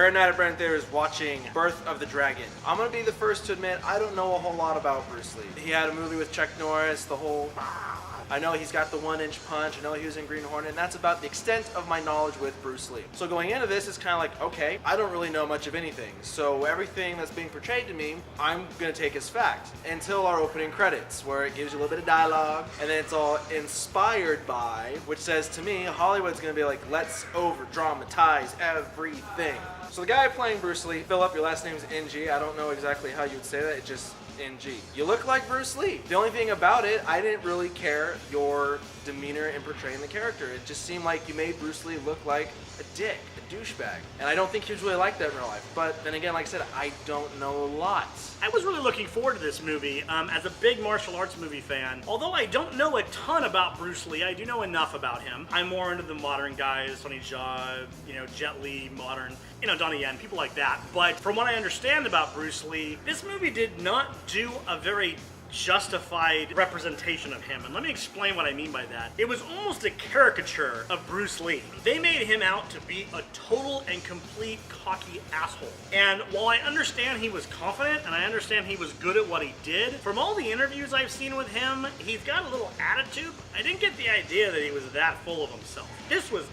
Friday night at Brandon Theaters watching Birth of the Dragon. I'm gonna be the first to admit I don't know a whole lot about Bruce Lee. He had a movie with Chuck Norris, the whole... I know he's got the 1-inch punch, I know he was in Green Hornet, and that's about the extent of my knowledge with Bruce Lee. So going into this, it's kind of like, okay, I don't really know much of anything, so everything that's being portrayed to me, I'm gonna take as fact, until our opening credits, where it gives you a little bit of dialogue, and then it's all inspired by, which says to me, Hollywood's gonna be like, let's over-dramatize everything. So the guy playing Bruce Lee, Philip, your last name's NG, I don't know exactly how you would say that, it just NG. You look like Bruce Lee. The only thing about it, I didn't really care your demeanor in portraying the character. It just seemed like you made Bruce Lee look like a dick, a douchebag. And I don't think he was really like that in real life. But then again, like I said, I don't know lots. I was really looking forward to this movie as a big martial arts movie fan. Although I don't know a ton about Bruce Lee, I do know enough about him. I'm more into the modern guys, Sonny Jia, Jet Li, modern, Donnie Yen, people like that. But from what I understand about Bruce Lee, this movie did not do a very justified representation of him. And let me explain what I mean by that. It was almost a caricature of Bruce Lee. They made him out to be a total and complete cocky asshole. And while I understand he was confident and I understand he was good at what he did, from all the interviews I've seen with him, he's got a little attitude. I didn't get the idea that he was that full of himself. This was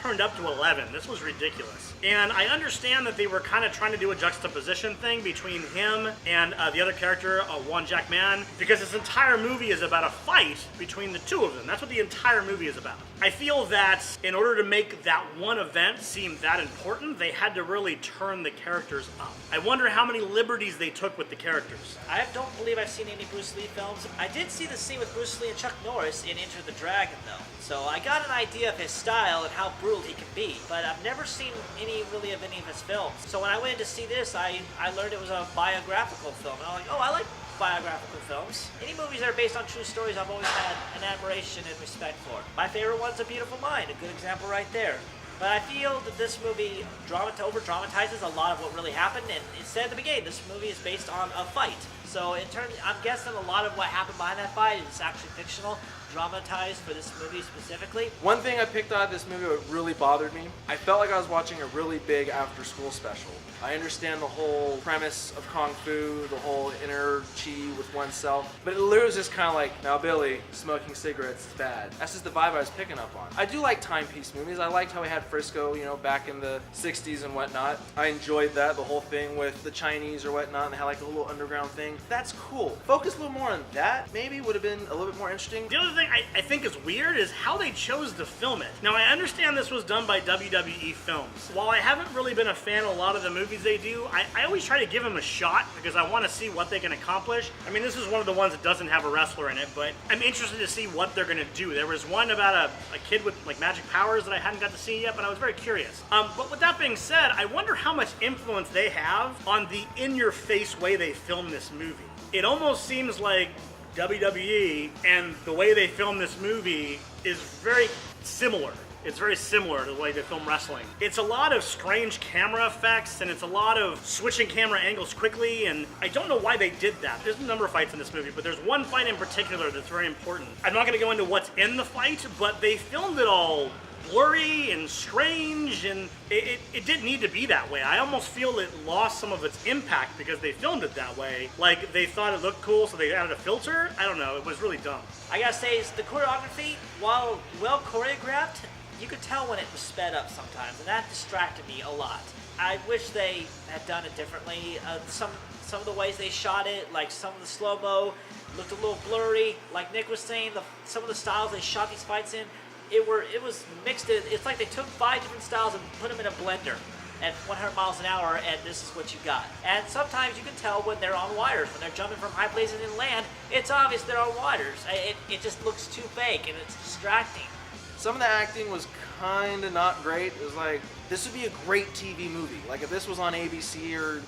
turned up to 11. This was ridiculous. And I understand that they were kind of trying to do a juxtaposition thing between him and the other character, One Jack Man, because this entire movie is about a fight between the two of them. That's what the entire movie is about. I feel that in order to make that one event seem that important, they had to really turn the characters up. I wonder how many liberties they took with the characters. I don't believe I've seen any Bruce Lee films. I did see the scene with Bruce Lee and Chuck Norris in Enter the Dragon, though. So I got an idea of his style and how brutal he can be, but I've never seen any of his films. So when I went to see this, I learned it was a biographical film. And I'm like, oh, I like biographical films. Any movies that are based on true stories, I've always had an admiration and respect for. My favorite one's A Beautiful Mind, a good example right there. But I feel that this movie over-dramatizes a lot of what really happened, and it said at the beginning, this movie is based on a fight. So I'm guessing a lot of what happened behind that fight is actually fictional, dramatized for this movie specifically. One thing I picked out of this movie that really bothered me, I felt like I was watching a really big after-school special. I understand the whole premise of Kung Fu, the whole inner chi with oneself, but it literally was just kind of like, now Billy, smoking cigarettes is bad. That's just the vibe I was picking up on. I do like timepiece movies. I liked how we had Frisco, back in the 60s and whatnot. I enjoyed that, the whole thing with the Chinese or whatnot, and they had like a little underground thing. That's cool. Focus a little more on that, maybe would have been a little bit more interesting. The other thing I think is weird is how they chose to film it. Now, I understand this was done by WWE Films. While I haven't really been a fan of a lot of the movies they do, I always try to give them a shot because I want to see what they can accomplish. I mean, this is one of the ones that doesn't have a wrestler in it, but I'm interested to see what they're going to do. There was one about a kid with like magic powers that I hadn't got to see yet, but I was very curious. But with that being said, I wonder how much influence they have on the in-your-face way they film this movie. It almost seems like WWE and the way they film this movie is very similar. It's very similar to the way they film wrestling. It's a lot of strange camera effects and it's a lot of switching camera angles quickly, and I don't know why they did that. There's a number of fights in this movie, but there's one fight in particular that's very important. I'm not gonna go into what's in the fight, but they filmed it all blurry and strange, and it didn't need to be that way. I almost feel it lost some of its impact because they filmed it that way. Like, they thought it looked cool, so they added a filter. I don't know, it was really dumb. I gotta say, the choreography, while well choreographed, you could tell when it was sped up sometimes, and that distracted me a lot. I wish they had done it differently. Some of the ways they shot it, like some of the slow-mo, looked a little blurry. Like Nick was saying, some of the styles they shot these fights in, it was mixed. It's like they took 5 different styles and put them in a blender at 100 miles an hour, and this is what you got. And sometimes you can tell when they're on wires, when they're jumping from high places in land, it's obvious they're on wires. It just looks too fake, and it's distracting. Some of the acting was kind of not great. It was like, this would be a great TV movie. Like if this was on ABC or,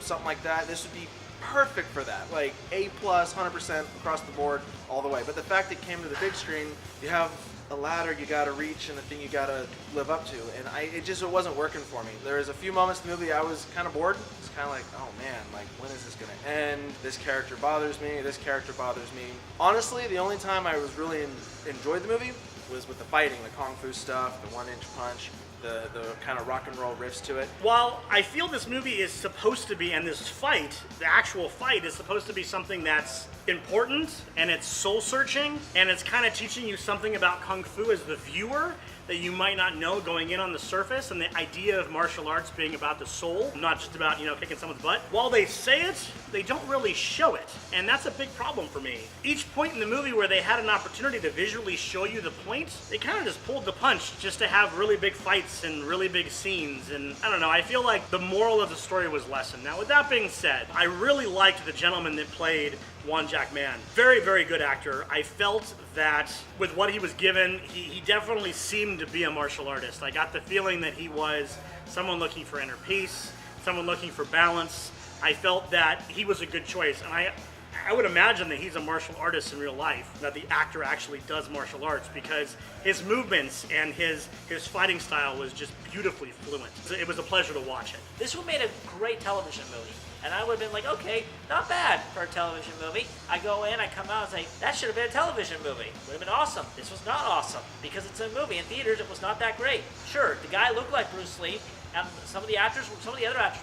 something like that, this would be perfect for that. Like A+, 100% across the board, all the way. But the fact it came to the big screen, you have a ladder you gotta reach and a thing you gotta live up to. And it wasn't working for me. There was a few moments in the movie I was kind of bored. It's kind of like, oh man, like when is this gonna end? This character bothers me, this character bothers me. Honestly, the only time I was really enjoyed the movie was with the fighting, the Kung Fu stuff, the 1-inch punch. the kind of rock and roll riffs to it. While I feel this movie is supposed to be, and this fight, the actual fight, is supposed to be something that's important, and it's soul-searching, and it's kind of teaching you something about Kung Fu as the viewer that you might not know going in on the surface, and the idea of martial arts being about the soul, not just about, kicking someone's butt. While they say it, they don't really show it, and that's a big problem for me. Each point in the movie where they had an opportunity to visually show you the point, they kind of just pulled the punch just to have really big fights and really big scenes, and I don't know, I feel like the moral of the story was lessened. Now, with that being said, I really liked the gentleman that played Won Jack Man. Very, very good actor. I felt that with what he was given, he definitely seemed to be a martial artist. I got the feeling that he was someone looking for inner peace, someone looking for balance. I felt that he was a good choice, and I would imagine that he's a martial artist in real life, that the actor actually does martial arts, because his movements and his fighting style was just beautifully fluent. It was a pleasure to watch it. This one made a great television movie. And I would have been like, okay, not bad for a television movie. I go in, I come out and say, that should have been a television movie. Would have been awesome. This was not awesome because it's a movie. In theaters, it was not that great. Sure, the guy looked like Bruce Lee, and some of the other actors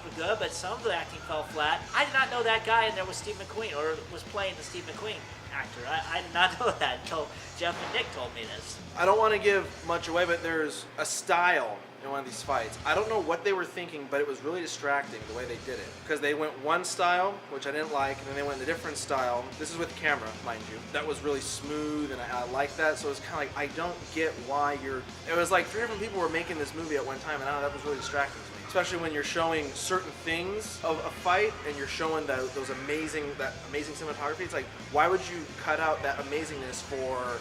were good, but some of the acting fell flat. I did not know that guy in there was Steve McQueen, or was playing the Steve McQueen actor. I did not know that until Jeff and Nick told me this. I don't want to give much away, but there's a style in one of these fights. I don't know what they were thinking, but it was really distracting the way they did it. Because they went one style, which I didn't like, and then they went a different style. This is with camera, mind you. That was really smooth, and I like that, so it's kind of like, I don't get why you're... It was like 3 different people were making this movie at one time, and I don't know, that was really distracting to me. Especially when you're showing certain things of a fight, and you're showing that amazing cinematography. It's like, why would you cut out that amazingness for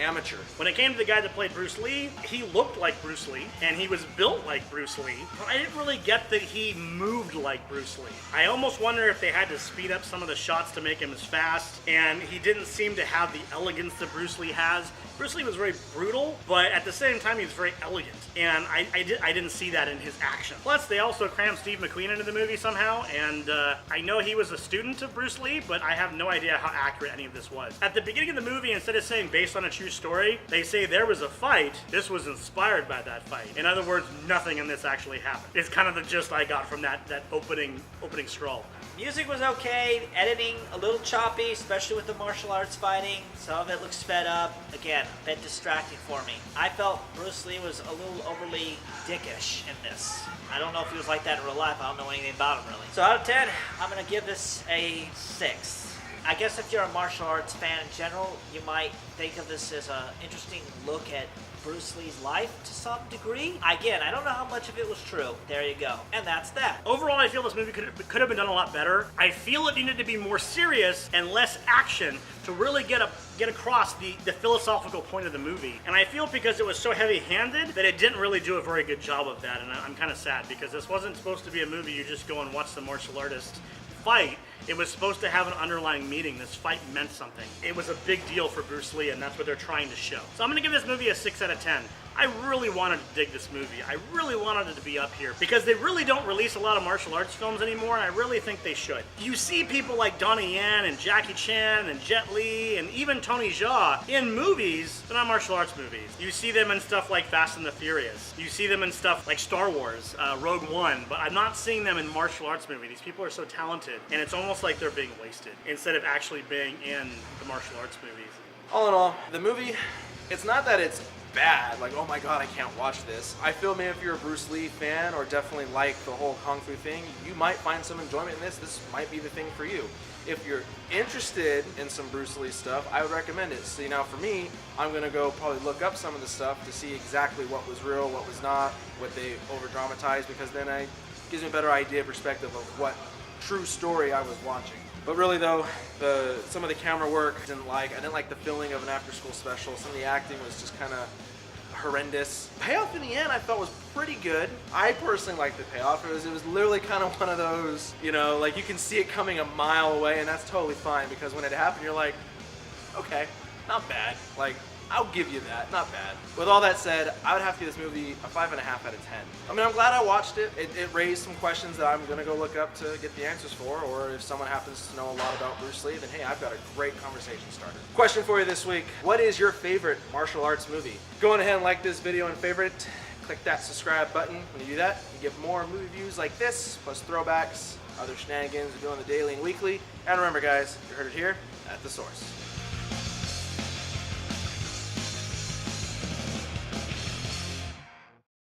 amateur? When it came to the guy that played Bruce Lee, he looked like Bruce Lee, and he was built like Bruce Lee, but I didn't really get that he moved like Bruce Lee. I almost wonder if they had to speed up some of the shots to make him as fast, and he didn't seem to have the elegance that Bruce Lee has. Bruce Lee was very brutal, but at the same time he was very elegant, and I didn't see that in his action. Plus, they also crammed Steve McQueen into the movie somehow, and I know he was a student of Bruce Lee, but I have no idea how accurate any of this was. At the beginning of the movie, instead of saying based on a true story, they say there was a fight. This was inspired by that fight. In other words, nothing in this actually happened. It's kind of the gist I got from that opening scroll. Music was okay, editing a little choppy, especially with the martial arts fighting. Some of it looks sped up. Again, a bit distracting for me. I felt Bruce Lee was a little overly dickish in this. I don't know if he was like that in real life. I don't know anything about him really. So out of 10, I'm going to give this a 6. I guess if you're a martial arts fan in general, you might think of this as an interesting look at Bruce Lee's life to some degree. Again, I don't know how much of it was true. There you go. And that's that. Overall, I feel this movie could have been done a lot better. I feel it needed to be more serious and less action to really get across the philosophical point of the movie. And I feel because it was so heavy-handed that it didn't really do a very good job of that. And I'm kind of sad because this wasn't supposed to be a movie you just go and watch the martial artist fight. It was supposed to have an underlying meaning. This fight meant something. It was a big deal for Bruce Lee, and that's what they're trying to show. So I'm going to give this movie a 6 out of 10. I really wanted to dig this movie. I really wanted it to be up here because they really don't release a lot of martial arts films anymore, and I really think they should. You see people like Donnie Yen and Jackie Chan and Jet Li and even Tony Jaa in movies, but not martial arts movies. You see them in stuff like Fast and the Furious. You see them in stuff like Star Wars, Rogue One, but I'm not seeing them in martial arts movies. These people are so talented, and it's almost like they're being wasted instead of actually being in the martial arts movies. All in all, the movie, it's not that it's bad, like, oh my god, I can't watch this. I feel maybe if you're a Bruce Lee fan or definitely like the whole Kung Fu thing, you might find some enjoyment in this. This might be the thing for you. If you're interested in some Bruce Lee stuff, I would recommend it. See, now for me, I'm gonna go probably look up some of the stuff to see exactly what was real, what was not, what they over-dramatized, because then it gives me a better idea, perspective of what true story I was watching. But really though, some of the camera work I didn't like the feeling of an after-school special. Some of the acting was just kind of horrendous. Payoff in the end I felt was pretty good. I personally liked the payoff. It was literally kind of one of those, like you can see it coming a mile away, and that's totally fine because when it happened you're like, okay, not bad. Like, I'll give you that. Not bad. With all that said, I would have to give this movie a 5.5 out of 10. I mean, I'm glad I watched it. It raised some questions that I'm gonna go look up to get the answers for, or if someone happens to know a lot about Bruce Lee, then hey, I've got a great conversation starter. Question for you this week: what is your favorite martial arts movie? Go on ahead and like this video and favorite it. Click that subscribe button. When you do that, you get more movie views like this, plus throwbacks, other shenanigans we're doing the daily and weekly. And remember, guys, you heard it here at the source.